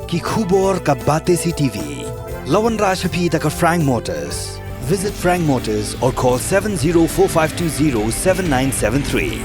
ki khubor ka bate CTV. Lawan Rashaphi taka Frank Motors. Visit Frank Motors or call 7045207973.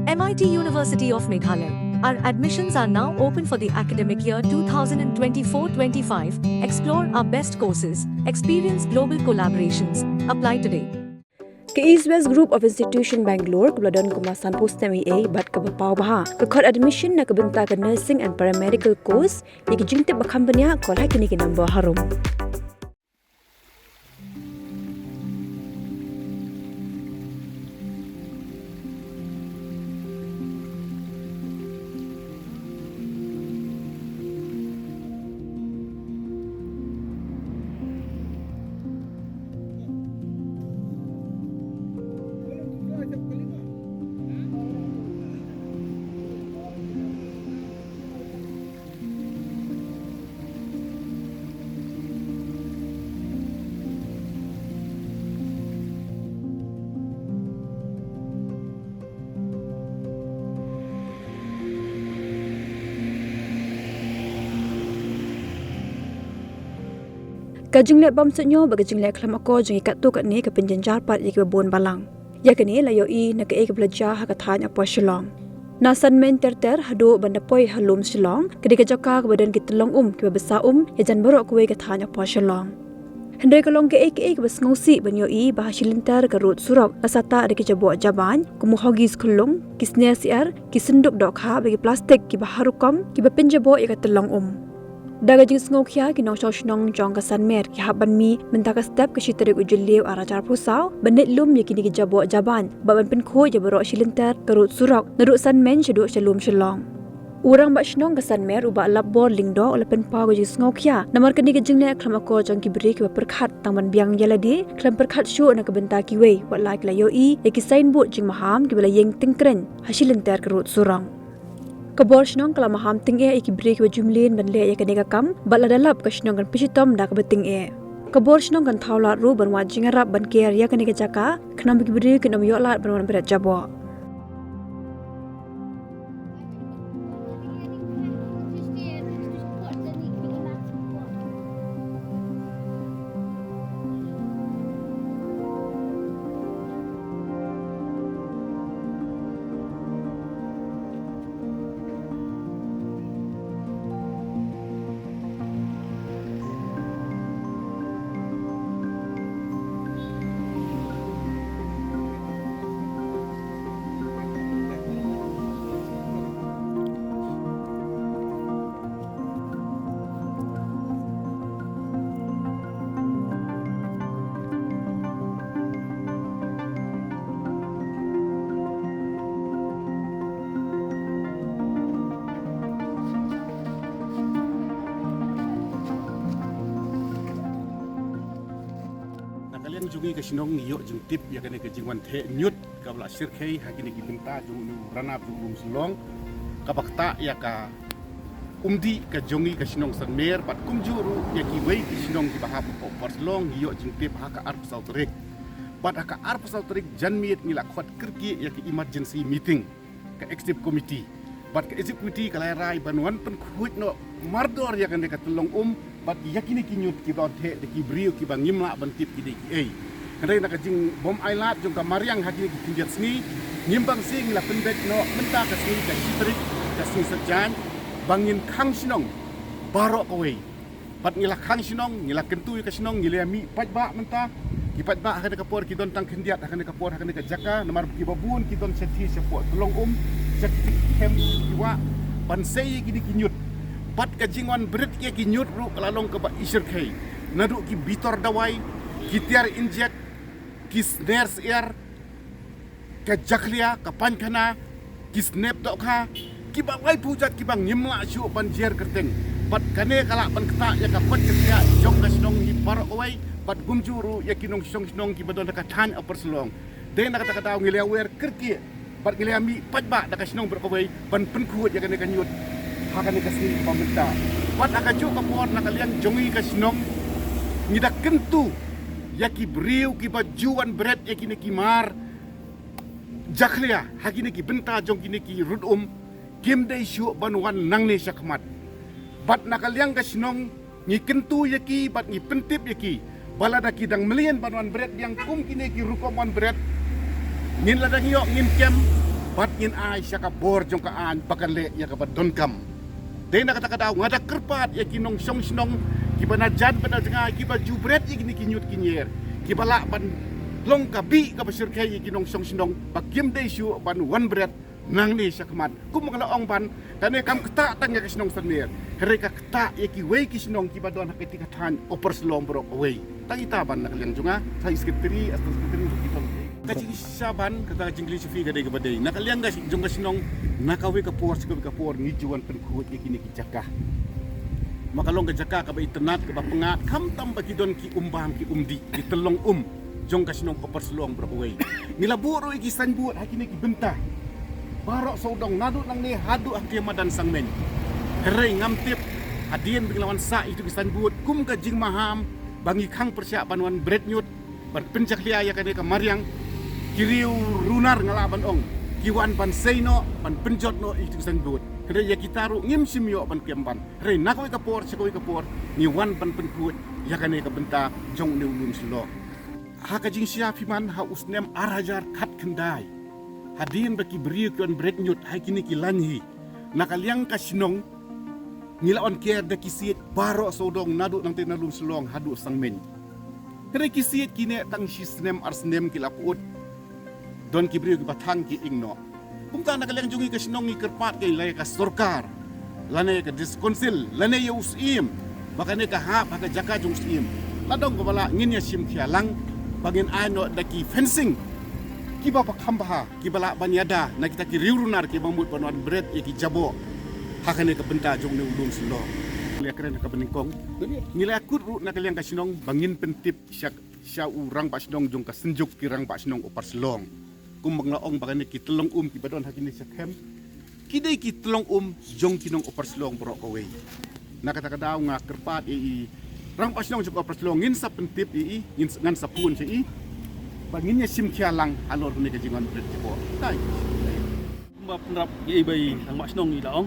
MIT University of Meghalaya. Our admissions are now open for the academic year 2024-25. Explore our best courses. Experience global collaborations. Apply today. Ke East West Group of Institution Bangalore kebeladon kemasan post MA bat ke bapau baha ke kod admission na kebenta ke nursing and paramedical course yang jingtip bakam benya kol hakini ke number harum. Kajing lek bam senyo bagajing lek klamako jing ikat tu kat ni ke penjenjar pat ye ke bon balang. Ya kini layo I na ke belajar ha kathan apa Shillong. Nasan men terter hadu bandapoi halum Shillong ke jaka ke badan kita long ke besar ya jan barok kuwe kathan apa Shillong. Hendai kalong ke bas ngausi banyo I bah Shilinter ke rut surok asata ke jabo jaban ku muhogis kulung kisne siar kisenduk dok ha bagi plastik ki baharukom ki bapinjabo ya katlong Daga jing sngokya ki nong shnong jong ka sanmer ki haban mi mentaka step ke shiteri ujullew arajar pusau benit lum yakini ki jabo jaban baban pen kho je borok Shilinter karut surok naruk sanmen sheduk shalum shalong Urang bak shnong ka sanmer uba labbor lingdo ole pen pa go jing sngokya namar kani ke jingne klamako jong ki beri ki perkhat tangban biang yaladi klam perkhat shu na ka benta ki wei wat like la yo I ki signboard jing maham ki bela yeng tingkren Shilinter karut surong Kabor shnong kala maham ting iki break wa jumlin ban le ya kanega kam bala dalap ka shnong kan pishitom da ka beting Kabor shnong kan thawla ru ban wa jingarap ban ker ya kanega jaka khnam ki break kinam yo lat ban berat jabo Jungi ke sinong yo jung tip ya kene ke jingwan the nyut ka bla sir khei ha kene ki benta jung rana jung sulong ka bakta ya ka umdi ka jongi ke sinong sanmer pat kumjuru ya ki wei ke sinong ki bahap ko porslong yo jung tip ha ka arp sautrik pat ha ka arp sautrik janmiet ngila khot kirki ya ki emergency meeting ka executive committee pat ka executive committee ka lai banwan pen khuit no mardor ya kene ka tulong bat yakini kinyut ki ba the de ki brio ki bang ngimla ban tip ki de ki kadai nak jing bom ailat jung ka mariang hakini ki kinjat sni ngimbang sing la pendek no menta ka sni ka strik ka sni sejan bangin khang sinong barok kowe bat ngila khang sinong ngila kentu ka sinong ngila mi pajba menta ki pajba hakane ka por ki don tang kindiat hakane ka por hakane ka jaka namar ki babun ki don sethi sepot tolong sethi hem ki wa ban sei ki di kinyut pat ka jingwan berit ke ki nyut ru kalalong ka ba isir khai nadu ki bitor dawai ki tiar inject ki snares air ka jaklia ka pankana ki snap dok kha ki ba wai pujat ki bang nyimla shu ban jer kerteng pat kane kala ban kata ya ka pat kerja jong ka sinong hi par oi pat gumjuru ya kinong sinong ki badon ka than upper selong de na kata kata ngilia wer kerki pat ngilia mi pat ba da ka sinong berkawai ban penkhut ya kane ka nyut hakan kasih pemerintah. Wat akajuk kapor nak kalian jongi kasinong ngidak kentu yaki beriu ki bajuan berat yaki neki mar jaklia hakini ki benta jong kini ki rudum game day syuk banuan nang ne syakmat bat nakaliang ka sinong ngi kentu yaki bat ngi pentip yaki balada kidang melian banuan berat yang kum kini ki rukoman berat ngin ladang yo ngin kem bat ngin ai syaka bor jong ka an bakale ya ka bat don kam de na kata kadaw ngada kerpat yaki nong song sinong ki banajan badal tengah ki baju berat yaki ni kinyut kinyer ki bala ban long kabi ka pasir kay ginong song sinong pagyem day syu ban one bread nang ni sakmat kum mga laong ban kane kam kta tang ya kisnong sanir here ka kta yaki way kisnong ki badon hakiti katan opers long brok away tangita ban nakaliang junga sa sekretary atau sekretary kita kajing saban kata jingli sufi gade ke badai nakaliang gas jong kisnong nakawi ka por ngijuan penkut yaki ni kijaka makalong ka jaka ka ba itnat ka ba pengat kam tam bagi don ki umbam ki umdi ki telong jong kasinong operslong berkuai. Nila buro iki sanbuat hakini ki bentah. Barok saudong nadu nang ni hadu akhir madan sangmen. Herai ngamtip hadian binglawan sa itu ki sanbuat kum ka jing maham bangi khang persiapan wan bread nyut ban pencak lia ya kane ka mariang kiriu runar ngalaban ong. Kiwan ban seino ban penjot no itu ki sanbuat. Herai ya kitaru ngim simyo ban kemban. Herai nakoi kapor sekoi kapor ni wan ban penkut ya kane ka bentah jong ni ulum selo. Hakajing siya piman ha usnem arajar kat kendai. Hadin baki beriukan bread nyut hai kini kilanhi. Nakaliang kasinong ngilaon kier da kisit baro sodong nadu nang tinalum selong hadu sangmen. Kere kisit kine tang sisnem arsnem kilaput. Don kibriu batang ki ingno. Kumta nakaliang jungi kasinong ni kerpat kay lay ka sorkar. Lane ka diskonsil, lane ya usim. Bakane ka hap haka jaka jung usim. Ladong ko bala ngin ya sim kialang bagin ano daki fencing kiba pakhambaha kibala banyada na kita ki riurunar ki bamut panuan bread ki jabo hakane ka benta jong ne ulum selo le keren ka beningkong ngila akut ru na kaliang kasinong bangin pentip sya urang pa sinong jong ka senjuk kirang pa sinong opar selong kum maglaong bagane ki telong ki badon hakini sa kem kidai ki telong jong kinong opar selong bro kowe na kata kadaw nga kerpat rang pasinong jong opar selong ngin sa pentip ngin ngan sa pun si banginnya sim kialang alor ni kajingan bertipo tai ba penrap ye bai ang masnong ilaong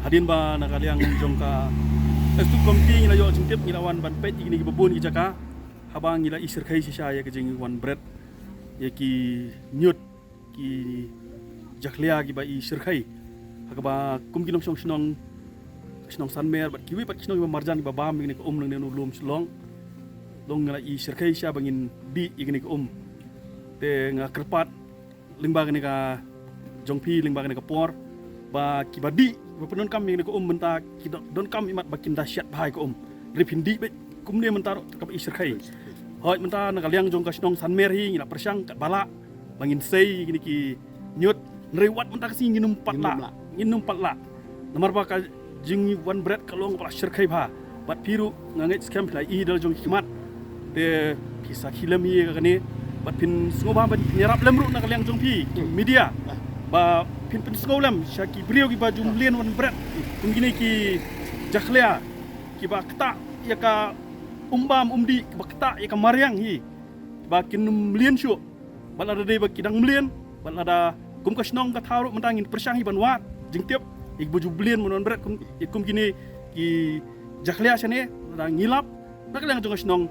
hadin ba nakaliang jong ka estu kompi ngila yo jingtip ngilawan ban pet ini babun ki jaka habang ngila isir khai si saya kajing wan bread ye ki nyut ki jaklia ki ba isir khai hakaba kum kinong song sinong sanmer bat kiwi bat sinong marjan ba bam ni ko nang nenu lum slong dong ngala isir khai sia bangin bi igni ko te nga kerpat limba ni ka jongpi limba ni ka por ba kibadi ba penon kami ni ko benta ki don kam imat bakin dahsyat bahai ko ripindi be kum ne mentar ka isir khai hoi menta nakaliang jong ka sinong sanmer hi ngila persyang kat bala bangin sei gini ki nyut nrewat menta kasi nginum patla namar ba ka jing one bread kalong pa isir khai ba bat piru nganget scam lai i dal jong kimat te kisah hilam hi ka ni bat pin sngoba ban nyerap lemru nakaliang jong pi media ba pin sngolam syaki brio ki baju mlien one bread gini ki jakhlia ki ba kta ya ka umbam umdi ba kta ya ka mariang hi ba kin mlien syu bal ada dei ba kidang mlien bal ada kum ka snong ka tharu mentangin persyang hi ban wat jing tiap ik baju mlien one bread kum gini ki jakhlia sane ngilap nakaliang jong snong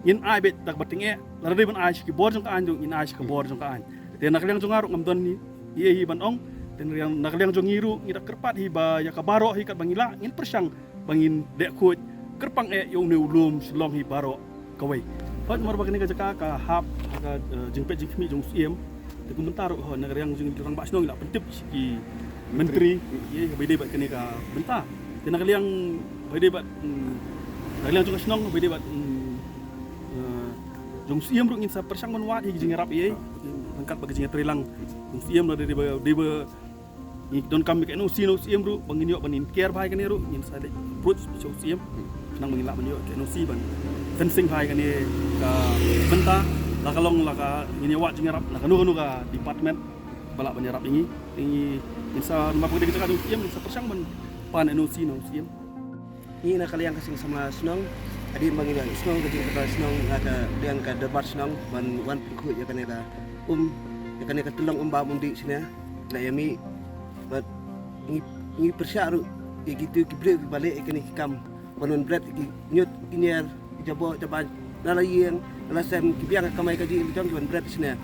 in ai bet tak batinge la re ban ai ki bor jong ka an jong in ai ki bor jong ka an te nakaliang jong aruk ngamdon ni ye hi ban ong ten yang nakaliang jong ngiru ngira kerpat hi ba ya ka baro hi kat bangila ngin persyang bangin dek khut kerpang yong ne ulum slong hi baro kawai hot mar bagni ka jaka ka hap ka jingpet jingmi jong siem te kum bentar ho nakaliang jong rang ba snong la pentip ki menteri ye bede bat kene ka benta te nakaliang bede bat nakaliang jong snong bede bat jong siem ru ngin sa persyang menwat hi jing rap ye angkat bagi jing trilang jong siem la de ni don kam ke no siem ru bangin yo banin care bhai kan ru ngin sa de approach jong siem nang mangila man yo ke no si ban fencing bhai kan ka benta la kalong la ka ngin yo wat jing rap la kanu ka department balak ban rap ini insa ma pagde kita jong siem sa persyang man pan no siem ni nakaliang kasing sama senang adi mangina snong ke jing ka snong ada liang ka debat snong wan pikut ya kaneka ya kaneka tulong umba mundi sini la yami But ni persyaru gitu kibre balik ikani kam panon bread nyut inier jabo jaban nalayeng nalasem kibiang kamay kaji jong juan bread sini.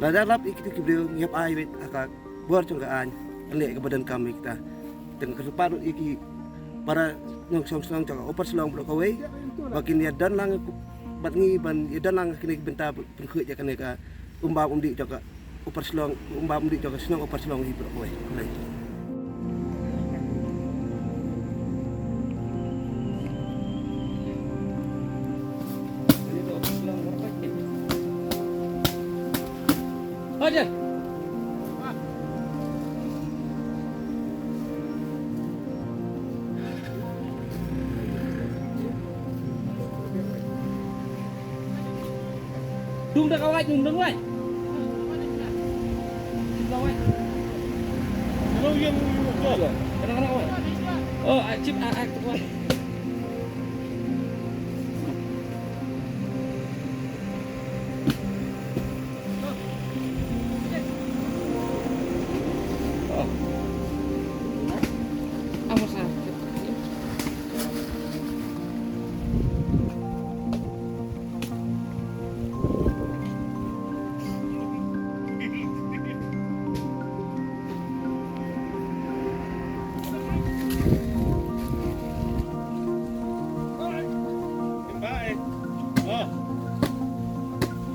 La darap ikitu kibre ngiap ai wet aka bor congkaan le ke badan kami kita. Dengan keseparu iki para nyong song jaga oper selong blok away makin ya dan lang bat ngi ban ya dan lang kini benta berkhut ya kan ka umba umdi jaga oper selong umba umdi jaga senong oper selong hi blok away. Aja. Dung dah kawat, dung dah. Kalau yang betul. Kadang-kadang kawat. Oh, chip kuat.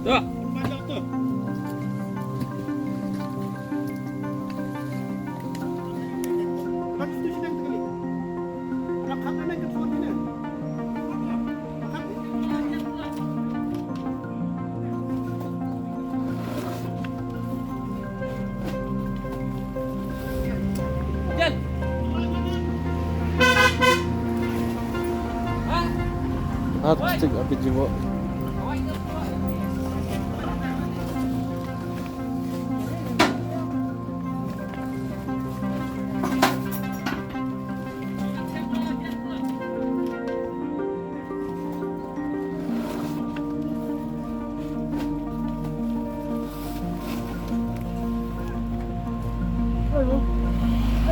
Tuh. Panjang tuh. Bagus tuh sidang sekali. Rakam mana ke phone ini? Jan. Hah? Cek apa jiwa?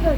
Ada.